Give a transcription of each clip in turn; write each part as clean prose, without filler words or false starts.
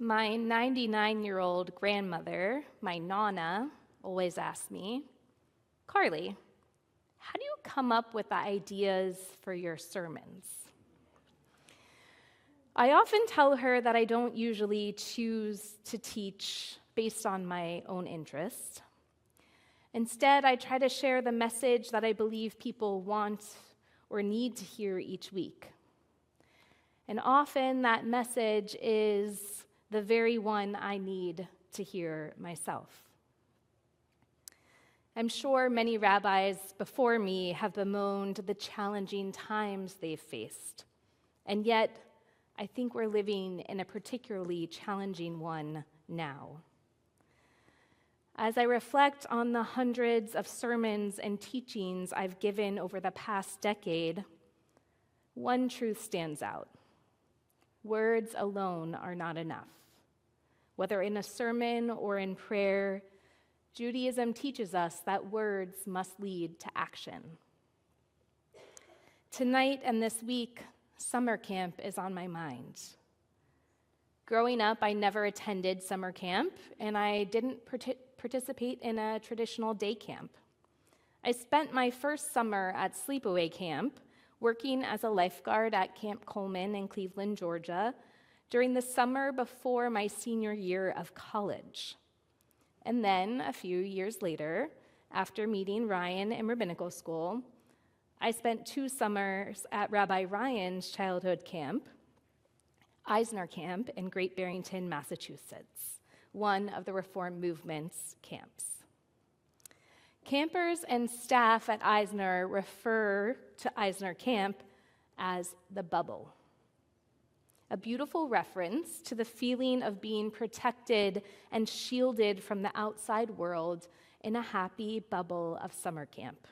My 99-year-old grandmother, my Nana, always asks me, Carlie, how do you come up with the ideas for your sermons? I often tell her that I don't usually choose to teach based on my own interest. Instead, I try to share the message that I believe people want or need to hear each week. And often that message is the very one I need to hear myself. I'm sure many rabbis before me have bemoaned the challenging times they've faced, and yet I think we're living in a particularly challenging one now. As I reflect on the hundreds of sermons and teachings I've given over the past decade, one truth stands out. Words alone are not enough. Whether in a sermon or in prayer, Judaism teaches us that words must lead to action. Tonight and this week, summer camp is on my mind. Growing up, I never attended summer camp, and I didn't participate in a traditional day camp. I spent my first summer at sleepaway camp, working as a lifeguard at Camp Coleman in Cleveland, Georgia, during the summer before my senior year of college. And then, a few years later, after meeting Ryan in rabbinical school, I spent 2 summers at Rabbi Ryan's childhood camp, Eisner Camp in Great Barrington, Massachusetts, one of the Reform Movement's camps. Campers and staff at Eisner refer to Eisner Camp as the bubble, a beautiful reference to the feeling of being protected and shielded from the outside world in a happy bubble of summer camp,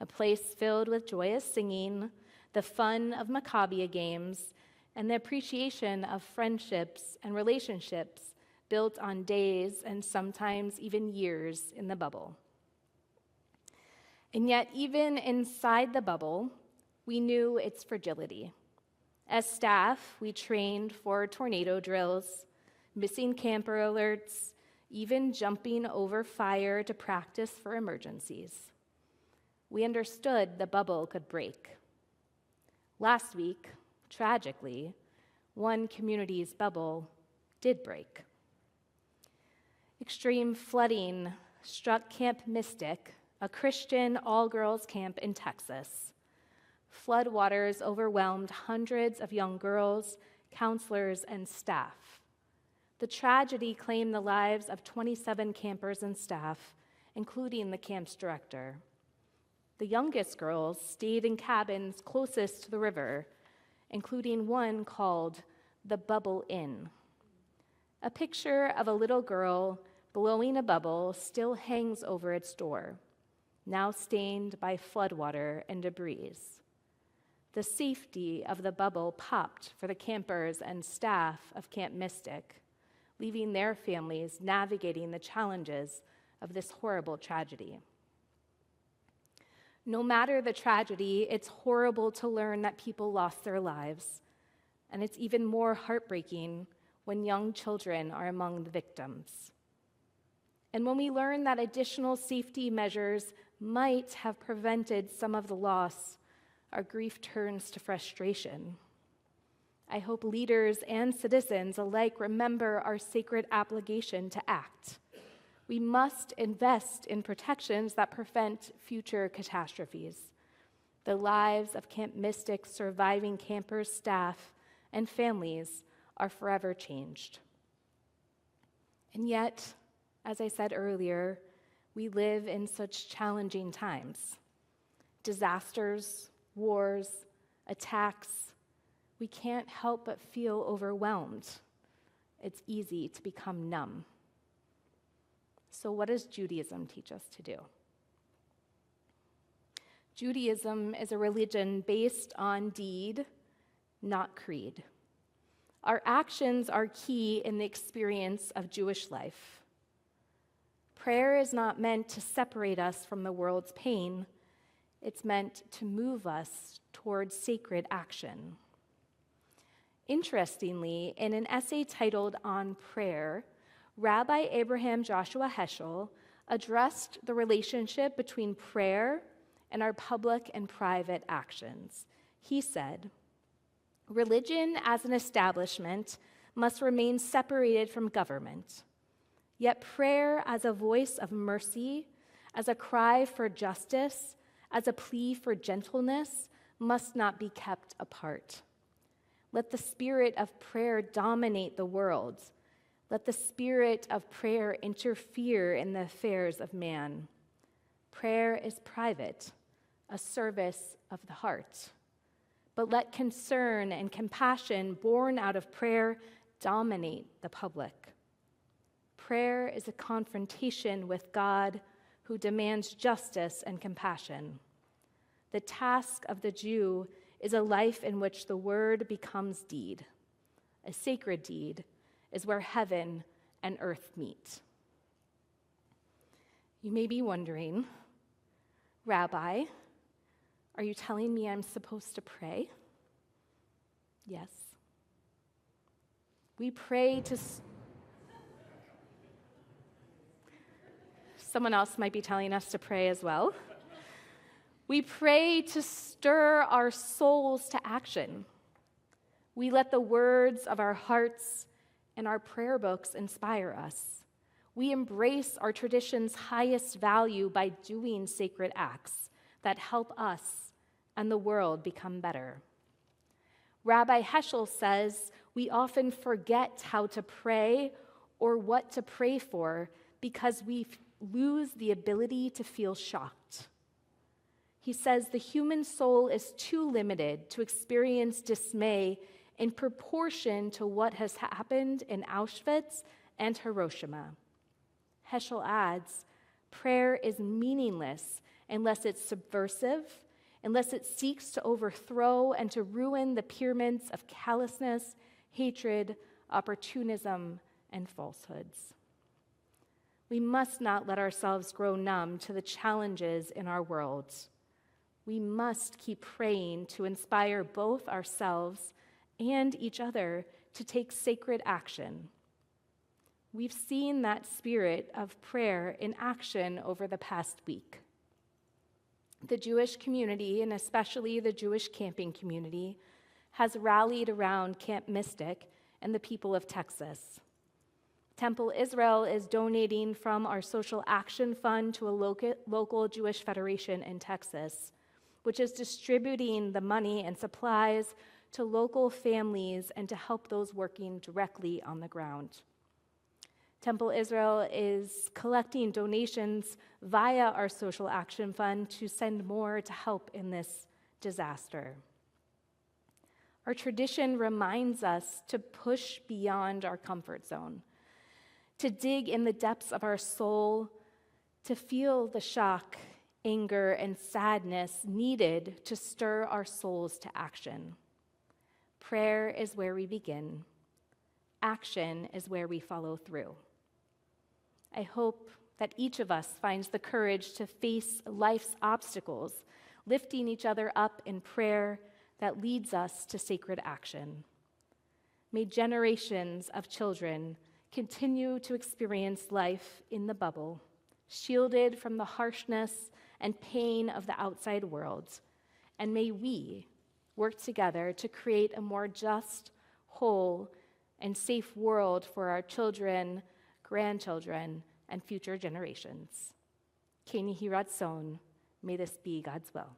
a place filled with joyous singing, the fun of Maccabia games, and the appreciation of friendships and relationships built on days and sometimes even years in the bubble. And yet, even inside the bubble, we knew its fragility. As staff, we trained for tornado drills, missing camper alerts, even jumping over fire to practice for emergencies. We understood the bubble could break. Last week, tragically, one community's bubble did break. Extreme flooding struck Camp Mystic, a Christian all-girls camp in Texas. Floodwaters overwhelmed hundreds of young girls, counselors, and staff. The tragedy claimed the lives of 27 campers and staff, including the camp's director. The youngest girls stayed in cabins closest to the river, including one called the Bubble Inn. A picture of a little girl blowing a bubble still hangs over its door, now stained by floodwater and debris. The safety of the bubble popped for the campers and staff of Camp Mystic, leaving their families navigating the challenges of this horrible tragedy. No matter the tragedy, it's horrible to learn that people lost their lives, and it's even more heartbreaking when young children are among the victims. And when we learn that additional safety measures might have prevented some of the loss, our grief turns to frustration. I hope leaders and citizens alike remember our sacred obligation to act. We must invest in protections that prevent future catastrophes. The lives of Camp Mystic's surviving campers, staff, and families are forever changed. And yet, as I said earlier, we live in such challenging times. Disasters, wars, attacks, we can't help but feel overwhelmed. It's easy to become numb. So what does Judaism teach us to do? Judaism is a religion based on deed, not creed. Our actions are key in the experience of Jewish life. Prayer is not meant to separate us from the world's pain. It's meant to move us towards sacred action. Interestingly, in an essay titled On Prayer, Rabbi Abraham Joshua Heschel addressed the relationship between prayer and our public and private actions. He said, "Religion as an establishment must remain separated from government. Yet prayer as a voice of mercy, as a cry for justice, as a plea for gentleness, must not be kept apart. Let the spirit of prayer dominate the world. Let the spirit of prayer interfere in the affairs of man. Prayer is private, a service of the heart. But let concern and compassion born out of prayer dominate the public. Prayer is a confrontation with God who demands justice and compassion. The task of the Jew is a life in which the word becomes deed. A sacred deed is where heaven and earth meet." You may be wondering, Rabbi, are you telling me I'm supposed to pray? Yes. We pray to... Someone else might be telling us to pray as well. We pray to stir our souls to action. We let the words of our hearts and our prayer books inspire us. We embrace our tradition's highest value by doing sacred acts that help us and the world become better. Rabbi Heschel says we often forget how to pray or what to pray for because we lose the ability to feel shocked. He says the human soul is too limited to experience dismay in proportion to what has happened in Auschwitz and Hiroshima. Heschel adds, prayer is meaningless unless it's subversive, unless it seeks to overthrow and to ruin the pyramids of callousness, hatred, opportunism, and falsehoods. We must not let ourselves grow numb to the challenges in our world. We must keep praying to inspire both ourselves and each other to take sacred action. We've seen that spirit of prayer in action over the past week. The Jewish community, and especially the Jewish camping community, has rallied around Camp Mystic and the people of Texas. Temple Israel is donating from our Social Action Fund to a local Jewish federation in Texas, which is distributing the money and supplies to local families and to help those working directly on the ground. Temple Israel is collecting donations via our Social Action Fund to send more to help in this disaster. Our tradition reminds us to push beyond our comfort zone, to dig in the depths of our soul, to feel the shock, anger, and sadness needed to stir our souls to action. Prayer is where we begin. Action is where we follow through. I hope that each of us finds the courage to face life's obstacles, lifting each other up in prayer that leads us to sacred action. May generations of children continue to experience life in the bubble, shielded from the harshness and pain of the outside world. And may we work together to create a more just, whole, and safe world for our children, grandchildren, and future generations. Keni Hiratzon, may this be God's will.